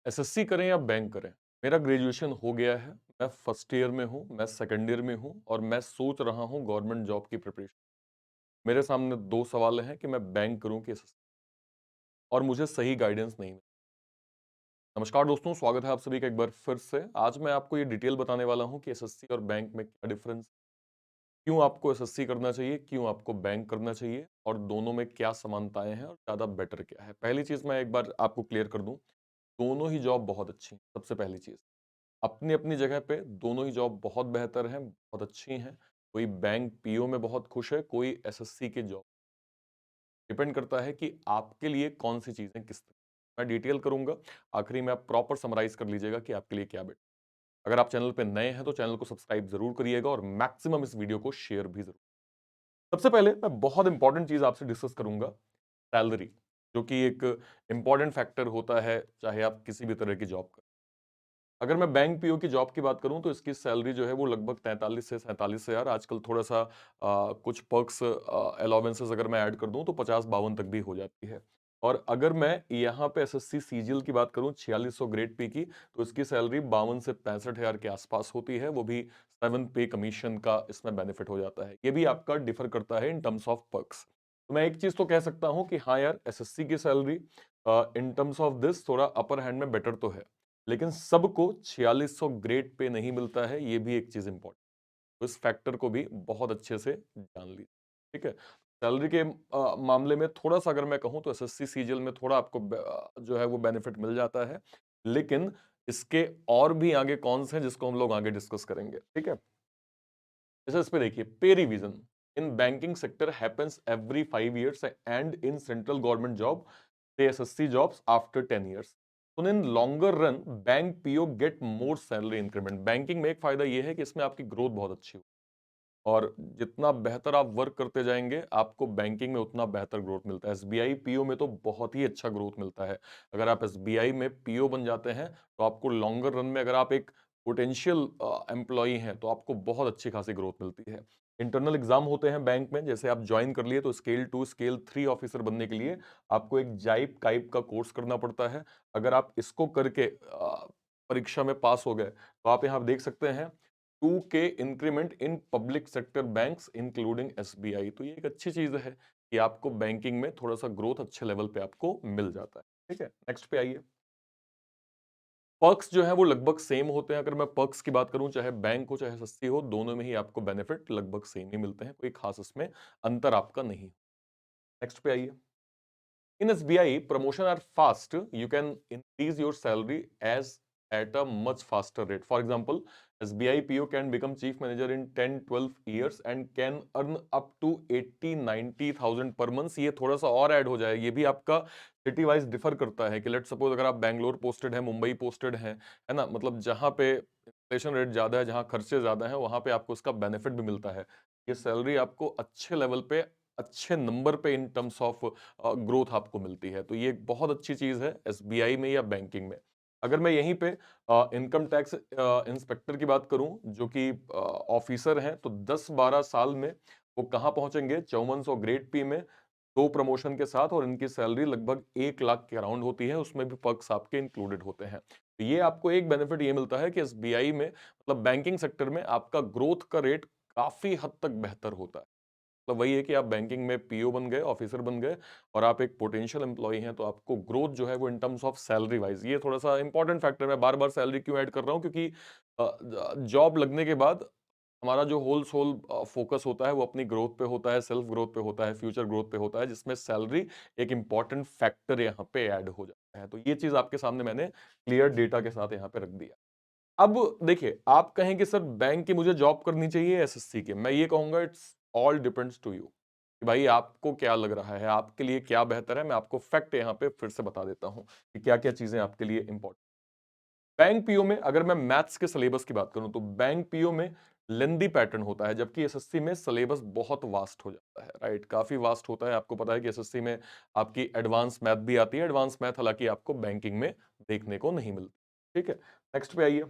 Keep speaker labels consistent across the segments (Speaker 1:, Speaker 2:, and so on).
Speaker 1: SSC करें या bank करें, मेरा ग्रेजुएशन हो गया है। मैं फर्स्ट ईयर में हूँ, मैं सेकंड ईयर में हूँ और मैं सोच रहा हूँ गवर्नमेंट जॉब की प्रिपरेशन। मेरे सामने दो सवाल हैं कि मैं बैंक करूँ कि एसएससी, और मुझे सही गाइडेंस नहीं मिली। नमस्कार दोस्तों, स्वागत है आप सभी का एक बार फिर से। आज मैं आपको ये डिटेल बताने वाला हूँ कि एसएससी और बैंक में क्या डिफरेंस, क्यों आपको एसएससी करना चाहिए, क्यों आपको बैंक करना चाहिए, और दोनों में क्या समानताएं हैं और ज़्यादा बेटर क्या है। पहली चीज़ मैं एक बार आपको क्लियर कर दूं, दोनों ही जॉब बहुत अच्छी हैं। सबसे पहली चीज़, अपनी अपनी जगह पे दोनों ही जॉब बहुत बेहतर हैं, बहुत अच्छी हैं। कोई बैंक पीओ में बहुत खुश है, कोई एसएससी की जॉब। डिपेंड करता है कि आपके लिए कौन सी चीजें किस तरह। मैं डिटेल करूंगा, आखिरी में आप प्रॉपर समराइज कर लीजिएगा कि आपके लिए क्या बेटर। अगर आप चैनल पे नए हैं तो चैनल को सब्सक्राइब जरूर करिएगा और मैक्सिमम इस वीडियो को शेयर भी जरूर। सबसे पहले मैं बहुत इंपॉर्टेंट चीज आपसे डिस्कस करूंगा, सैलरी, जो कि एक इंपॉर्टेंट फैक्टर होता है चाहे आप किसी भी तरह की जॉब करें। अगर मैं बैंक पीओ की जॉब की बात करूं तो इसकी सैलरी जो है वो लगभग 43 से 47 हज़ार, आजकल थोड़ा सा कुछ पर्क्स अलाउंसेस अगर मैं ऐड कर दूं तो 50-52 तक भी हो जाती है। और अगर मैं यहाँ पे एसएससी सीजीएल की बात करूं 4600 ग्रेड पी की, तो इसकी सैलरी 52 से 65 हज़ार के आसपास होती है। वो भी 7 पे कमीशन का इसमें बेनिफिट हो जाता है। ये भी आपका डिफर करता है इन टर्म्स ऑफ पर्क्स। तो मैं एक चीज तो कह सकता हूं कि हाँ यार, एसएससी की salary in terms of this थोड़ा अपर हैंड में बेटर तो है, लेकिन सबको 4600 ग्रेड पे नहीं मिलता है। ये भी एक चीज इंपॉर्टेंट, तो इस फैक्टर को भी बहुत अच्छे से जान लीजिए। ठीक है, सैलरी के मामले में थोड़ा सा अगर मैं कहूं तो एसएससी सीजीएल में थोड़ा आपको जो है वो बेनिफिट मिल जाता है, लेकिन इसके और भी आगे कौन से हैं जिसको हम लोग आगे डिस्कस करेंगे। ठीक है, जैसे इस पे देखिए, पे revision in banking sector happens every 5 years and in central government job the SSC jobs after 10 years. So in longer run, bank PO get more salary increment. Banking में एक फायदा यह है कि इसमें आपकी ग्रोथ बहुत अच्छी हो, और जितना बेहतर आप वर्क करते जाएंगे आपको बैंकिंग में उतना बेहतर ग्रोथ मिलता है। एसबीआई पीओ में तो बहुत ही अच्छा ग्रोथ मिलता है। अगर आप एसबीआई में पीओ बन जाते हैं तो आपको लॉन्गर रन में, अगर आप एक पोटेंशियल एम्प्लॉई हैं, तो आपको बहुत अच्छी खासी ग्रोथ मिलती है। इंटरनल एग्जाम होते हैं बैंक में, जैसे आप ज्वाइन कर लिए तो स्केल 2 स्केल 3 ऑफिसर बनने के लिए आपको एक जाइप काइप का कोर्स करना पड़ता है। अगर आप इसको करके परीक्षा में पास हो गए तो आप यहाँ देख सकते हैं 2K increment in public sector banks including SBI. तो ये एक अच्छी चीज है कि आपको बैंकिंग में थोड़ा सा ग्रोथ अच्छे लेवल पे आपको मिल जाता है। ठीक है, नेक्स्ट पे आइए। पर्क्स जो है वो लगभग सेम होते हैं। अगर मैं पर्क्स की बात करूं, चाहे बैंक हो चाहे एसएससी हो, दोनों में ही आपको बेनिफिट लगभग सेम ही मिलते हैं, कोई खास इसमें अंतर आपका नहीं। नेक्स्ट पे आइए। In SBI, promotion are fast. You can increase your salary as at a much faster rate. For example, SBI PO can become chief manager in 10-12 years and can earn up to 80-90 thousand per month. ये थोड़ा सा और add हो जाए, ये भी आपका city wise differ करता है कि लेट सपोज अगर आप बैंगलोर पोस्टेड है, मुंबई पोस्टेड है ना, मतलब जहाँ पे इन्फ्लेशन रेट ज्यादा है, जहाँ खर्चे ज्यादा है, वहां पे आपको इसका बेनिफिट भी मिलता है। ये सैलरी आपको अच्छे लेवल पे, अच्छे नंबर पे इन टर्म्स ऑफ ग्रोथ आपको मिलती है। तो ये एक बहुत अच्छी चीज है एसबीआई में या बैंकिंग में। अगर मैं यहीं पे इनकम टैक्स इंस्पेक्टर की बात करूं, जो कि ऑफिसर हैं, तो 10-12 साल में वो कहां पहुंचेंगे, 5400 ग्रेड पी में, दो प्रमोशन के साथ, और इनकी सैलरी लगभग 1 लाख के अराउंड होती है। उसमें भी पर्क्स आपके इंक्लूडेड होते हैं। तो ये आपको एक बेनिफिट ये मिलता है कि एसबीआई में, मतलब बैंकिंग सेक्टर में, आपका ग्रोथ का रेट काफी हद तक बेहतर होता है। मतलब वही है कि आप बैंकिंग में पीओ बन गए, ऑफिसर बन गए, और आप एक पोटेंशियल एम्प्लॉय हैं, तो आपको ग्रोथ जो है वो in terms of salary wise, ये थोड़ा सा इंपॉर्टेंट फैक्टर है। बार बार सैलरी क्यों ऐड कर रहा हूं, क्योंकि जॉब लगने के बाद हमारा जो होल सोल फोकस होता है वो अपनी ग्रोथ पे होता है, सेल्फ ग्रोथ पे होता है, फ्यूचर ग्रोथ पे होता है, जिसमें सैलरी एक इंपॉर्टेंट फैक्टर यहाँ पे ऐड हो जाता है। तो ये चीज आपके सामने मैंने क्लियर डेटा के साथ यहाँ पे रख दिया। अब देखिए, आप कहें कि सर बैंक की मुझे जॉब करनी चाहिए एसएससी के, मैं ये कहूंगा it's all depends to you, कि भाई आपको क्या लग रहा है, आपके लिए क्या बेहतर है। मैं आपको फैक्ट यहाँ पे फिर से बता देता हूँ कि क्या क्या चीजें आपके लिए इंपॉर्टेंट। बैंक पीओ में अगर मैं मैथ्स के सिलेबस की बात करूं तो बैंक पीओ में लेंदी पैटर्न होता है, जबकि एसएससी में सिलेबस बहुत वास्ट हो जाता है। राइट, काफी वास्ट होता है। आपको पता है कि एसएससी में आपकी एडवांस मैथ भी आती है, एडवांस मैथ हालांकि आपको बैंकिंग में देखने को नहीं मिलती। ठीक है, नेक्स्ट पे आइए।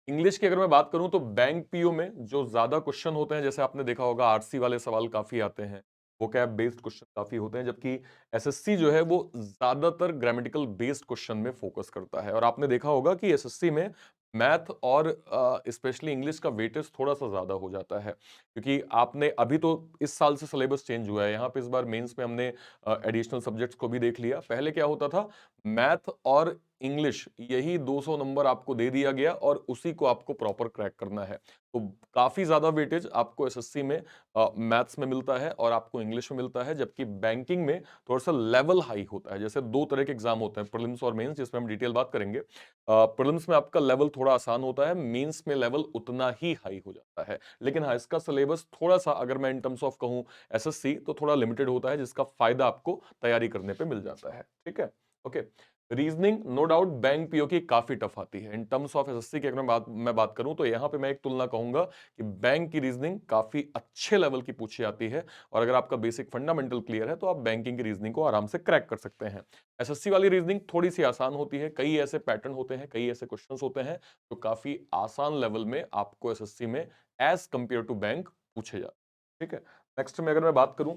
Speaker 1: इंग्लिश की अगर मैं बात करूं तो बैंक पीओ में जो ज्यादा क्वेश्चन होते हैं, जैसे आपने देखा होगा आरसी वाले सवाल काफी आते हैं, वोकैब बेस्ड क्वेश्चन काफी होते हैं, जबकि एसएससी जो है वो ज्यादातर ग्रामेटिकल बेस्ड क्वेश्चन में फोकस करता है। और आपने देखा होगा कि एसएससी में मैथ और स्पेशली इंग्लिश का वेटेज थोड़ा सा ज्यादा हो जाता है, क्योंकि आपने अभी तो इस साल से सिलेबस चेंज हुआ है। यहाँ पे इस बार मेंस में हमने एडिशनल सब्जेक्ट्स को भी देख लिया। पहले क्या होता था, मैथ और इंग्लिश यही 200 नंबर आपको दे दिया गया और उसी को आपको प्रॉपर क्रैक करना है। तो काफी ज्यादा वेटेज आपको एसएससी में मैथ्स में मिलता है और आपको इंग्लिश में मिलता है, जबकि बैंकिंग में थोड़ा सा लेवल हाई होता है। जैसे दो तरह के एग्जाम होते हैं, प्रीलिम्स और मेंस, जिसमें हम डिटेल बात करेंगे। प्रीलिम्स में आपका लेवल थोड़ा आसान होता है, मेंस में लेवल उतना ही हाई हो जाता है। लेकिन हाँ, इसका सिलेबस थोड़ा सा, अगर मैं इन टर्म्स ऑफ कहूं एसएससी, तो थोड़ा लिमिटेड होता है, जिसका फायदा आपको तैयारी करने पे मिल जाता है। ठीक है, okay. Reasoning no doubt bank PO की काफी टफ आती है। इन टर्म्स ऑफ एसएससी की अगर मैं बात करूं, तो यहां पे मैं एक तुलना कहूंगा कि बैंक की रीजनिंग काफी अच्छे लेवल की पूछी जाती है। और अगर आपका बेसिक फंडामेंटल क्लियर है, तो आप बैंकिंग की रीजनिंग को आराम से क्रैक कर सकते हैं। एसएससी वाली रीजनिंग थोड़ी सी आसान होती है। कई ऐसे पैटर्न होते हैं, कई ऐसे क्वेश्चंस होते हैं जो काफी आसान लेवल में आपको एसएससी में एज कंपेयर टू बैंक पूछे जाते हैं। ठीक है, नेक्स्ट में अगर मैं बात करूं,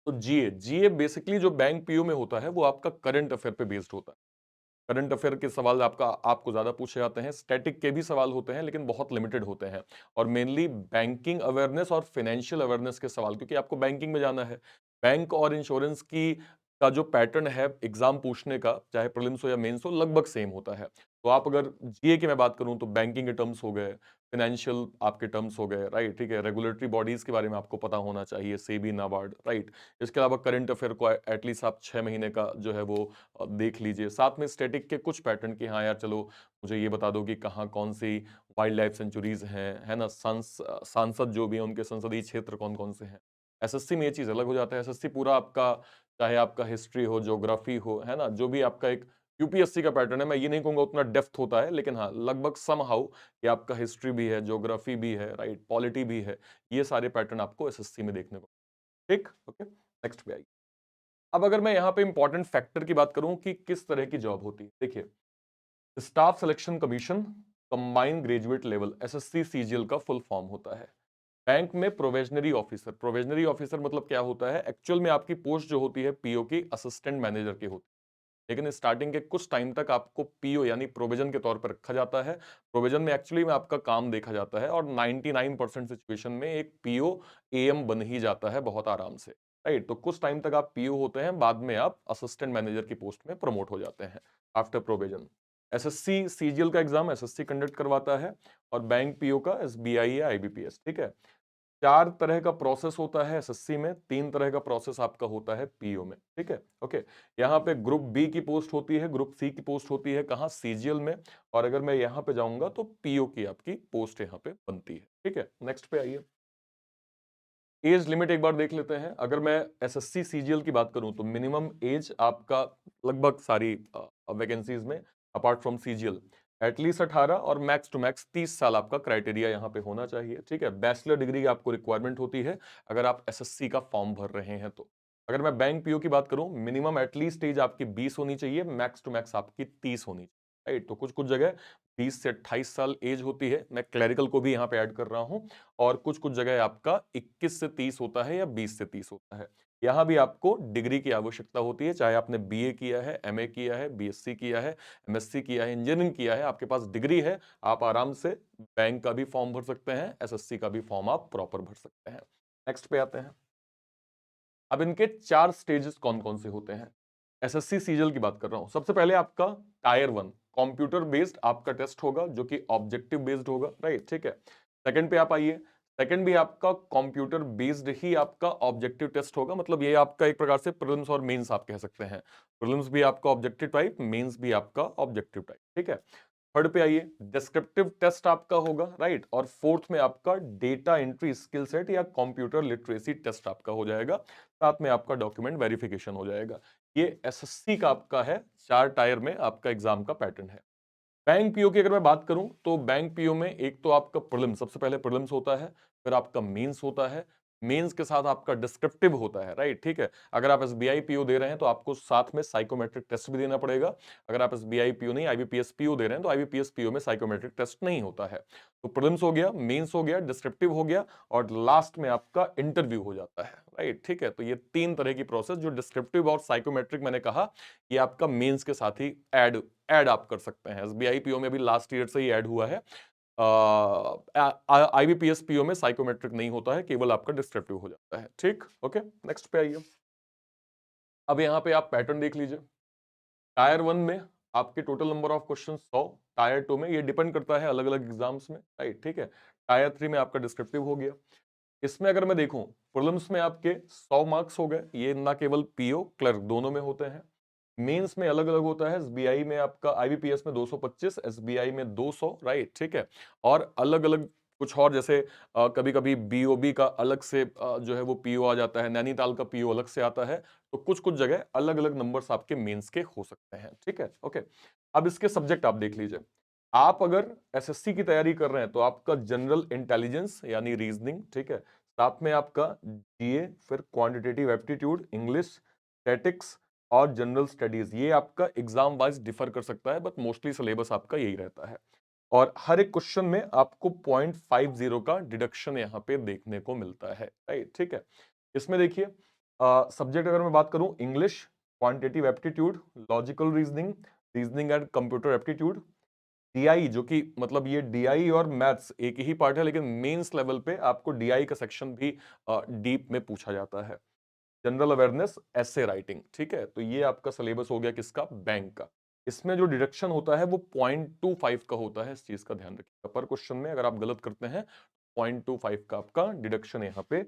Speaker 1: तो जीए जीए बेसिकली जो बैंक पीओ में होता है, वो आपका करंट अफेयर पे बेस्ड होता है। करंट अफेयर के सवाल आपको ज्यादा पूछे जाते हैं। स्टैटिक के भी सवाल होते हैं, लेकिन बहुत लिमिटेड होते हैं। और मेनली बैंकिंग अवेयरनेस और फाइनेंशियल अवेयरनेस के सवाल, क्योंकि आपको बैंकिंग में जाना है। बैंक और इंश्योरेंस की का जो पैटर्न है एग्जाम पूछने का, चाहे प्रीलिम्स हो या मेंस हो, लगभग सेम होता है। तो आप अगर जीए की मैं बात करूं, तो बैंकिंग के टर्म्स हो गए, फाइनेंशियल आपके टर्म्स हो गए, राइट, ठीक है। रेगुलेटरी बॉडीज के बारे में आपको पता होना चाहिए, सेबी, नाबार्ड, राइट। इसके अलावा करंट अफेयर को एटलीस्ट आप 6 महीने का जो है वो देख लीजिए। साथ में स्टैटिक के कुछ पैटर्न की, हाँ यार चलो मुझे ये बता दो कि कहाँ कौन सी वाइल्ड लाइफ सेंचुरीज हैं, है ना, सांसद जो भी हैं उनके संसदीय क्षेत्र कौन कौन से हैं। एसएससी में ये चीज अलग हो जाता है। एसएससी पूरा आपका, चाहे आपका हिस्ट्री हो, ज्योग्राफी हो, है ना, जो भी आपका एक यूपीएससी का पैटर्न है, मैं ये नहीं कहूंगा उतना डेप्थ होता है, लेकिन हाँ लगभग सम हाउ कि आपका हिस्ट्री भी है, ज्योग्राफी भी है, राइट, पॉलिटी भी है। ये सारे पैटर्न आपको एसएससी में देखने को। ठीक, ओके, नेक्स्ट पे आइए। अब अगर मैं यहाँ पे इंपॉर्टेंट फैक्टर की बात करूं कि किस तरह की जॉब होती है, देखिए, staff selection commission combined graduate level, SSC CGL का फुल फॉर्म होता है। बैंक में प्रोवेजनरी ऑफिसर, प्रोवेजनरी ऑफिसर मतलब क्या होता है, एक्चुअल में आपकी पोस्ट जो होती है पीओ की असिस्टेंट मैनेजर की होती है, लेकिन स्टार्टिंग के कुछ टाइम तक आपको पीओ यानी प्रोविजन के तौर पर रखा जाता है। प्रोविजन में एक्चुअली में आपका काम देखा जाता है, और 99% सिचुएशन में एक पीओ एएम बन ही जाता है बहुत आराम से, राइट। तो कुछ टाइम तक आप पीओ होते हैं, बाद में आप असिस्टेंट मैनेजर की पोस्ट में प्रमोट हो जाते हैं आफ्टर प्रोविजन। एसएससी सीजीएल का एग्जाम एसएससी कंडक्ट करवाता है, और बैंक पीओ का एसबीआई या आईबीपीएस। ठीक है, 4 तरह का प्रोसेस होता है एसएससी में, 3 तरह का प्रोसेस आपका होता है पीओ में। ठीक है, ओके। यहाँ पे ग्रुप बी की पोस्ट होती है, ग्रुप सी की पोस्ट होती है, कहाँ, सीजीएल में। और अगर मैं यहाँ पे जाऊंगा, तो पीओ की आपकी पोस्ट यहाँ पे बनती है। ठीक है, नेक्स्ट पे आइए। एज लिमिट एक बार देख लेते हैं। अगर मैं एसएससी सीजीएल की बात करूं, तो मिनिमम एज आपका लगभग सारी वैकेंसीज में, अपार्ट फ्रॉम सीजीएल, एटलीस्ट 18 और मैक्स टू मैक्स 30 साल आपका क्राइटेरिया यहाँ पे होना चाहिए। ठीक है, बैचलर डिग्री की आपको रिक्वायरमेंट होती है अगर आप एसएससी का फॉर्म भर रहे हैं तो। अगर मैं बैंक पीओ की बात करूं, मिनिमम एटलीस्ट एज आपकी 20 होनी चाहिए, मैक्स टू मैक्स आपकी 30 होनी चाहिए, राइट। तो कुछ कुछ जगह 20 से 28 साल एज होती है, मैं क्लरिकल को भी यहाँ पे ऐड कर रहा हूँ। और कुछ कुछ जगह आपका 21 से 30 होता है, या 20 से 30 होता है। यहां भी आपको डिग्री की आवश्यकता होती है, चाहे आपने बीए किया है, एमए किया है, बीएससी किया है, एमएससी किया है, इंजीनियरिंग किया है, आपके पास डिग्री है, आप आराम से बैंक का भी फॉर्म भर सकते हैं, एसएससी का भी फॉर्म आप प्रॉपर भर सकते हैं। नेक्स्ट पे आते हैं। अब इनके 4 स्टेजेस कौन कौन से होते हैं। एसएससी सीजीएल की बात कर रहा हूं। सबसे पहले आपका टायर 1 कंप्यूटर बेस्ड आपका टेस्ट होगा, जो कि ऑब्जेक्टिव बेस्ड होगा, राइट, ठीक है। सेकंड पे आप आइए। सेकंड भी आपका कंप्यूटर बेस्ड ही आपका ऑब्जेक्टिव टेस्ट होगा, मतलब ये आपका एक प्रकार से प्रीलिम्स और मेंस आप कह सकते हैं। प्रीलिम्स भी आपका ऑब्जेक्टिव टाइप, मेंस भी आपका ऑब्जेक्टिव टाइप, ठीक है। थर्ड पे आइए, डिस्क्रिप्टिव टेस्ट आपका होगा, राइट। और फोर्थ में आपका डेटा एंट्री स्किल सेट या कंप्यूटर लिटरेसी टेस्ट आपका हो जाएगा। साथ में आपका डॉक्यूमेंट वेरिफिकेशन हो जाएगा। ये एसएससी का आपका है, 4 टायर में आपका एग्जाम का पैटर्न है। बैंक पीओ की अगर मैं बात करूं, तो बैंक पीओ में एक तो आपका प्रीलिम्स, सबसे पहले प्रीलिम्स होता है, फिर आपका मेंस होता है, मेंस के साथ आपका डिस्क्रिप्टिव होता है, राइट? ठीक है। अगर आप एसबीआई पीओ दे रहे हैं तो आपको साथ में साइकोमेट्रिक टेस्ट भी देना पड़ेगा। अगर आप एसबीआई पीओ नहीं, आईबीपीएस पीओ दे रहे हैं तो आईबीपीएस पीओ में साइकोमेट्रिक टेस्ट नहीं होता है। तो प्रीलिम्स हो गया, मेंस हो गया, डिस्क्रिप्टिव हो गया और लास्ट में आपका इंटरव्यू हो जाता है, राइट? ठीक है। तो ये तीन तरह की प्रोसेस, जो डिस्क्रिप्टिव और साइकोमेट्रिक मैंने कहा, ये आपका मेंस के साथ ही ऐड ऐड आप कर सकते हैं। एसबीआई पीओ में भी लास्ट ईयर से ही ऐड हुआ है। आईबीपीएस पीओ में साइकोमेट्रिक नहीं होता है, केवल आपका डिस्क्रिप्टिव हो जाता है। ठीक, ओके, नेक्स्ट पे आइए। अब यहाँ पे आप पैटर्न देख लीजिए। टायर 1 में आपके total number of question 100, tyre 2 में ये डिपेंड करता है अलग अलग एग्जाम्स में, राइट? ठीक है। टायर 3 में आपका डिस्क्रिप्टिव हो गया। इसमें अगर मैं देखूं, प्रीलिम्स में आपके 100 मार्क्स हो गए। ये ना केवल पीओ क्लर्क दोनों में होते हैं। मेंस में अलग अलग होता है। एसबीआई में आपका, आईबीपीएस में 225, एसबीआई में 200, राइट? ठीक है। और अलग अलग कुछ और, जैसे कभी कभी बीओबी का अलग से जो है वो पीओ आ जाता है, नैनीताल का पीओ अलग से आता है। तो कुछ कुछ जगह अलग अलग नंबर्स आपके मेंस के हो सकते हैं। ठीक है, ओके। अब इसके सब्जेक्ट आप देख लीजिए। आप अगर एसएससी की तैयारी कर रहे हैं तो आपका जनरल इंटेलिजेंस यानी रीजनिंग, ठीक है, साथ में आपका जीए, फिर क्वांटिटेटिव एप्टीट्यूड, इंग्लिश, स्टैटिक्स और जनरल स्टडीज, ये आपका एग्जाम वाइज डिफर कर सकता है, बट मोस्टली सिलेबस आपका यही रहता है। और हर एक क्वेश्चन में आपको 0.50 का डिडक्शन यहाँ पे देखने को मिलता है, राइट? ठीक है। इसमें देखिए, सब्जेक्ट अगर मैं बात करूं, English, quantitative aptitude, logical reasoning, reasoning and computer aptitude, DI, जो कि मतलब ये डीआई और मैथ्स एक ही पार्ट है, लेकिन मेंस लेवल पे आपको डीआई का सेक्शन भी डीप में पूछा जाता है। जनरल अवेयरनेस, एसे राइटिंग, ठीक है। तो ये आपका सिलेबस हो गया किसका? बैंक का। इसमें जो डिडक्शन होता है वो 0.25 का होता है, इस चीज का ध्यान रखिएगा। पर क्वेश्चन में अगर आप गलत करते हैं, 0.25 का आपका डिडक्शन यहाँ पे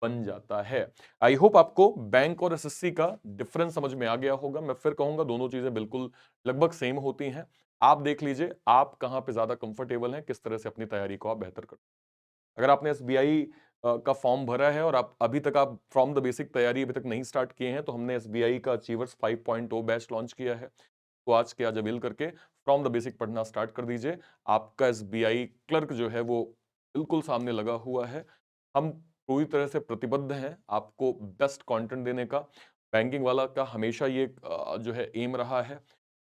Speaker 1: बन जाता है। आई होप आपको बैंक और एसएससी का डिफरेंस समझ में आ गया होगा। मैं फिर कहूंगा, दोनों चीजें बिल्कुल लगभग सेम होती हैं। आप देख लीजिए आप कहां पे ज्यादा कंफर्टेबल हैं, किस तरह से अपनी तैयारी को आप बेहतर कर। अगर आपने एसबीआई का फॉर्म भरा है और आप अभी तक आप फ्रॉम द बेसिक तैयारी अभी तक नहीं स्टार्ट किए हैं, तो हमने एसबीआई का अचीवर्स 5.0 बैच लॉन्च किया है। तो आज के आज अवेल करके फ्रॉम द बेसिक पढ़ना स्टार्ट कर दीजिए। आपका एसबीआई क्लर्क जो है वो बिल्कुल सामने लगा हुआ है। हम पूरी तरह से प्रतिबद्ध हैं आपको बेस्ट कंटेंट देने का। बैंकिंग वाला का हमेशा ये जो है एम रहा है।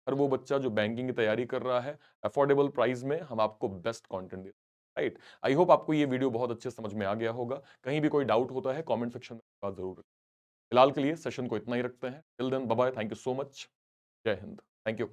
Speaker 1: हर वो बच्चा जो बैंकिंग की तैयारी कर रहा है, अफोर्डेबल प्राइस में हम आपको best content they, right? I hope आपको ये वीडियो बहुत अच्छे समझ में आ गया होगा। कहीं भी कोई डाउट होता है कमेंट सेक्शन में बात जरूर रखें। फिलहाल के लिए सेशन को इतना ही रखते हैं। Till then bye bye, thank you so much. जय हिंद, थैंक यू।